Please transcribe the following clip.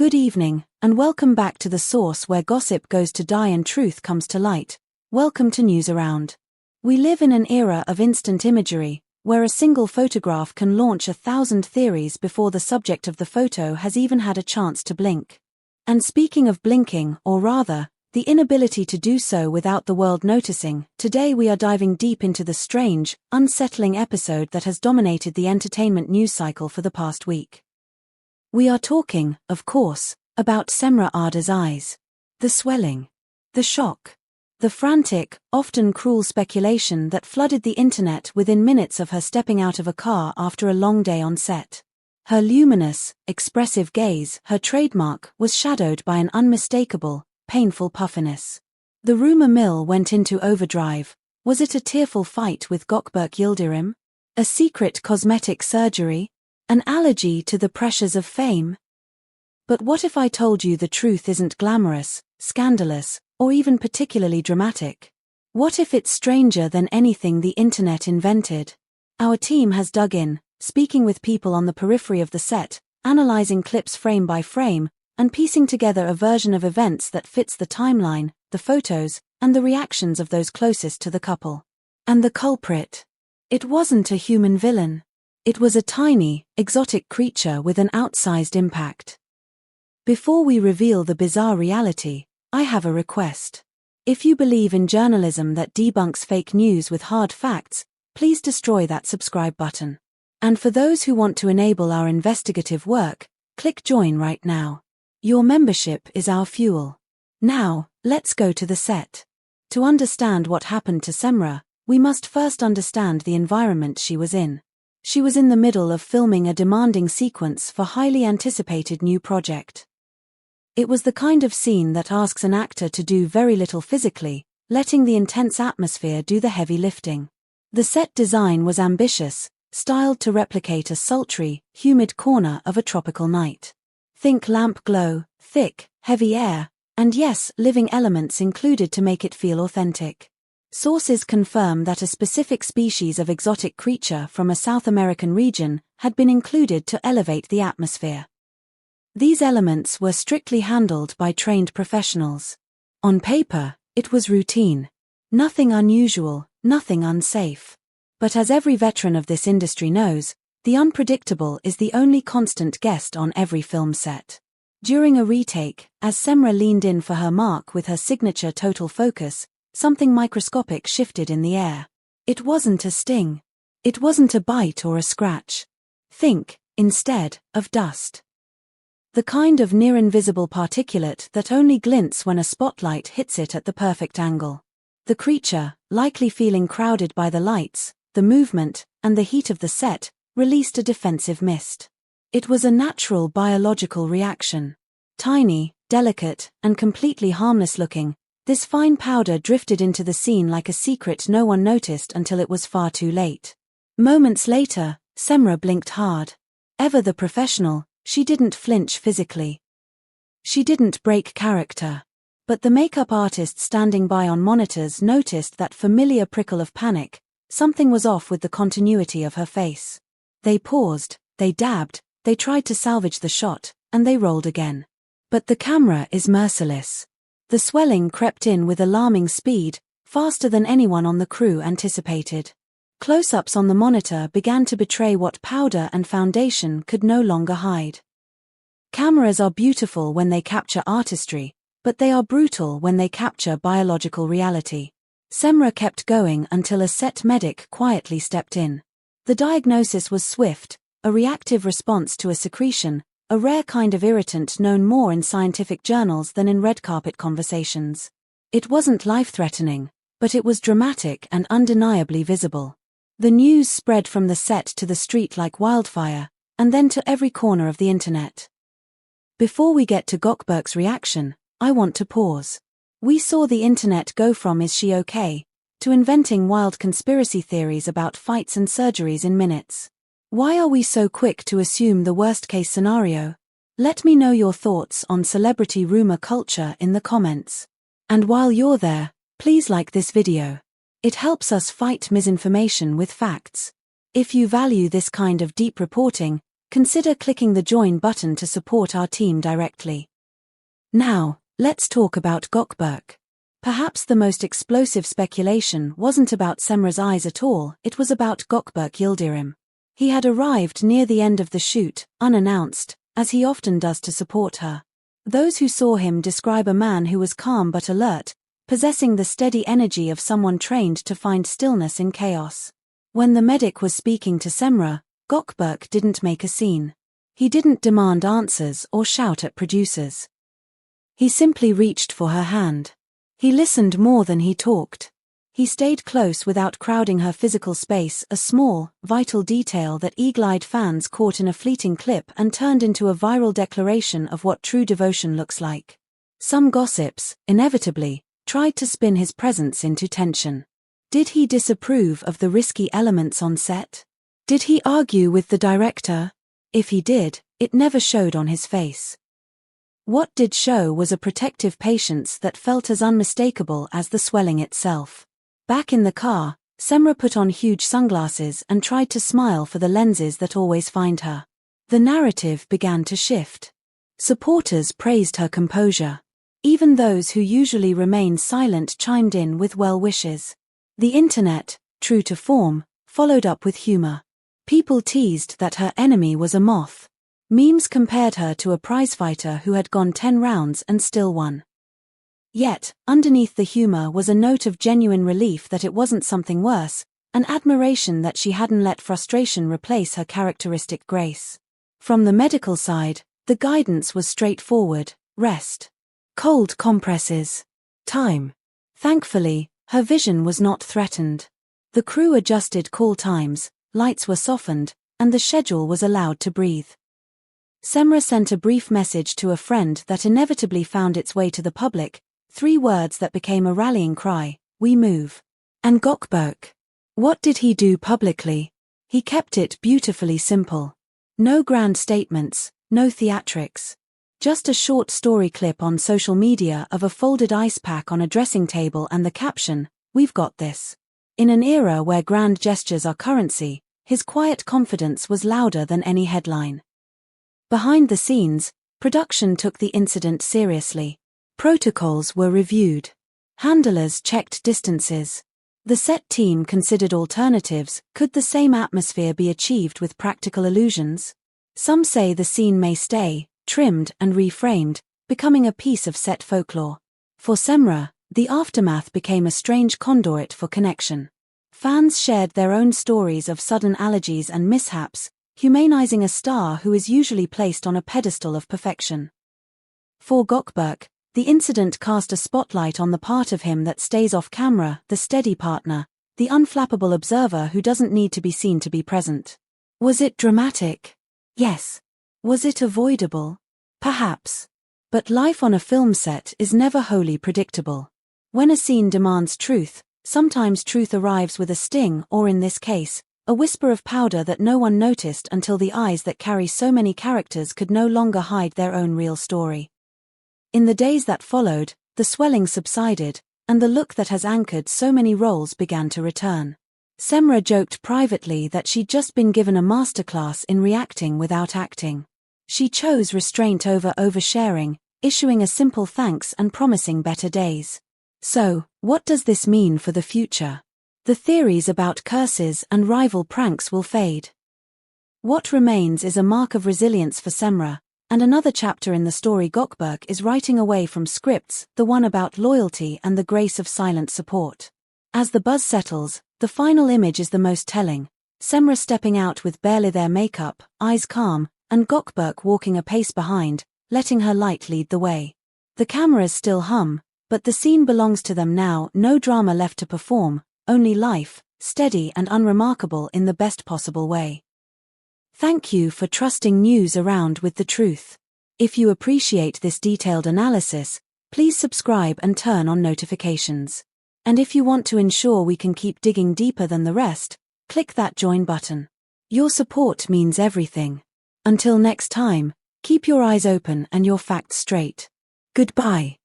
Good evening, and welcome back to the source where gossip goes to die and truth comes to light. Welcome to News Around. We live in an era of instant imagery, where a single photograph can launch 1,000 theories before the subject of the photo has even had a chance to blink. And speaking of blinking, or rather, the inability to do so without the world noticing, today we are diving deep into the strange, unsettling episode that has dominated the entertainment news cycle for the past week. We are talking, of course, about Cemre Arda's eyes. The swelling. The shock. The frantic, often cruel speculation that flooded the internet within minutes of her stepping out of a car after a long day on set. Her luminous, expressive gaze, her trademark, was shadowed by an unmistakable, painful puffiness. The rumor mill went into overdrive. Was it a tearful fight with Gökberk Yıldırım? A secret cosmetic surgery? An allergy to the pressures of fame? But what if I told you the truth isn't glamorous, scandalous, or even particularly dramatic? What if it's stranger than anything the internet invented? Our team has dug in, speaking with people on the periphery of the set, analyzing clips frame by frame, and piecing together a version of events that fits the timeline, the photos, and the reactions of those closest to the couple. And the culprit? It wasn't a human villain. It was a tiny, exotic creature with an outsized impact. Before we reveal the bizarre reality, I have a request. If you believe in journalism that debunks fake news with hard facts, please destroy that subscribe button. And for those who want to enable our investigative work, click join right now. Your membership is our fuel. Now, let's go to the set. To understand what happened to Cemre, we must first understand the environment she was in. She was in the middle of filming a demanding sequence for a highly anticipated new project. It was the kind of scene that asks an actor to do very little physically, letting the intense atmosphere do the heavy lifting. The set design was ambitious, styled to replicate a sultry, humid corner of a tropical night. Think lamp glow, thick, heavy air, and yes, living elements included to make it feel authentic. Sources confirm that a specific species of exotic creature from a South American region had been included to elevate the atmosphere. These elements were strictly handled by trained professionals. On paper, it was routine. Nothing unusual, nothing unsafe. But as every veteran of this industry knows, the unpredictable is the only constant guest on every film set. During a retake, as Cemre leaned in for her mark with her signature total focus, something microscopic shifted in the air. It wasn't a sting. It wasn't a bite or a scratch. Think, instead, of dust. The kind of near-invisible particulate that only glints when a spotlight hits it at the perfect angle. The creature, likely feeling crowded by the lights, the movement, and the heat of the set, released a defensive mist. It was a natural biological reaction. Tiny, delicate, and completely harmless-looking, this fine powder drifted into the scene like a secret no one noticed until it was far too late. Moments later, Cemre blinked hard. Ever the professional, she didn't flinch physically. She didn't break character. But the makeup artist standing by on monitors noticed that familiar prickle of panic. Something was off with the continuity of her face. They paused, they dabbed, they tried to salvage the shot, and they rolled again. But the camera is merciless. The swelling crept in with alarming speed, faster than anyone on the crew anticipated. Close-ups on the monitor began to betray what powder and foundation could no longer hide. Cameras are beautiful when they capture artistry, but they are brutal when they capture biological reality. Cemre kept going until a set medic quietly stepped in. The diagnosis was swift, a reactive response to a secretion, a rare kind of irritant known more in scientific journals than in red carpet conversations. It wasn't life-threatening, but it was dramatic and undeniably visible. The news spread from the set to the street like wildfire, and then to every corner of the internet. Before we get to Gökberk's reaction, I want to pause. We saw the internet go from "is she okay?" to inventing wild conspiracy theories about fights and surgeries in minutes. Why are we so quick to assume the worst-case scenario? Let me know your thoughts on celebrity rumor culture in the comments. And while you're there, please like this video. It helps us fight misinformation with facts. If you value this kind of deep reporting, consider clicking the join button to support our team directly. Now, let's talk about Gökberk. Perhaps the most explosive speculation wasn't about Cemre's eyes at all, it was about Gökberk Yıldırım. He had arrived near the end of the shoot, unannounced, as he often does to support her. Those who saw him describe a man who was calm but alert, possessing the steady energy of someone trained to find stillness in chaos. When the medic was speaking to Cemre, Gökberk didn't make a scene. He didn't demand answers or shout at producers. He simply reached for her hand. He listened more than he talked. He stayed close without crowding her physical space, a small, vital detail that eagle-eyed fans caught in a fleeting clip and turned into a viral declaration of what true devotion looks like. Some gossips, inevitably, tried to spin his presence into tension. Did he disapprove of the risky elements on set? Did he argue with the director? If he did, it never showed on his face. What did show was a protective patience that felt as unmistakable as the swelling itself. Back in the car, Cemre put on huge sunglasses and tried to smile for the lenses that always find her. The narrative began to shift. Supporters praised her composure. Even those who usually remain silent chimed in with well wishes. The internet, true to form, followed up with humor. People teased that her enemy was a moth. Memes compared her to a prizefighter who had gone 10 rounds and still won. Yet, underneath the humor was a note of genuine relief that it wasn't something worse, an admiration that she hadn't let frustration replace her characteristic grace. From the medical side, the guidance was straightforward: rest. Cold compresses. Time. Thankfully, her vision was not threatened. The crew adjusted call times, lights were softened, and the schedule was allowed to breathe. Cemre sent a brief message to a friend that inevitably found its way to the public, 3 words that became a rallying cry: we move. And Gökberk? What did he do publicly? He kept it beautifully simple. No grand statements, no theatrics. Just a short story clip on social media of a folded ice pack on a dressing table and the caption, "We've got this." In an era where grand gestures are currency, his quiet confidence was louder than any headline. Behind the scenes, production took the incident seriously. Protocols were reviewed. Handlers checked distances. The set team considered alternatives. Could the same atmosphere be achieved with practical illusions? Some say the scene may stay, trimmed and reframed, becoming a piece of set folklore. For Cemre, the aftermath became a strange conduit for connection. Fans shared their own stories of sudden allergies and mishaps, humanizing a star who is usually placed on a pedestal of perfection. For Gökberk, the incident cast a spotlight on the part of him that stays off camera, the steady partner, the unflappable observer who doesn't need to be seen to be present. Was it dramatic? Yes. Was it avoidable? Perhaps. But life on a film set is never wholly predictable. When a scene demands truth, sometimes truth arrives with a sting, or in this case, a whisper of powder that no one noticed until the eyes that carry so many characters could no longer hide their own real story. In the days that followed, the swelling subsided, and the look that has anchored so many roles began to return. Cemre joked privately that she'd just been given a masterclass in reacting without acting. She chose restraint over oversharing, issuing a simple thanks and promising better days. So, what does this mean for the future? The theories about curses and rival pranks will fade. What remains is a mark of resilience for Cemre, and another chapter in the story Gökberk is writing away from scripts, the one about loyalty and the grace of silent support. As the buzz settles, the final image is the most telling. Cemre stepping out with barely their makeup, eyes calm, and Gökberk walking a pace behind, letting her light lead the way. The cameras still hum, but the scene belongs to them now, no drama left to perform, only life, steady and unremarkable in the best possible way. Thank you for trusting News Around with the truth. If you appreciate this detailed analysis, please subscribe and turn on notifications. And if you want to ensure we can keep digging deeper than the rest, click that join button. Your support means everything. Until next time, keep your eyes open and your facts straight. Goodbye.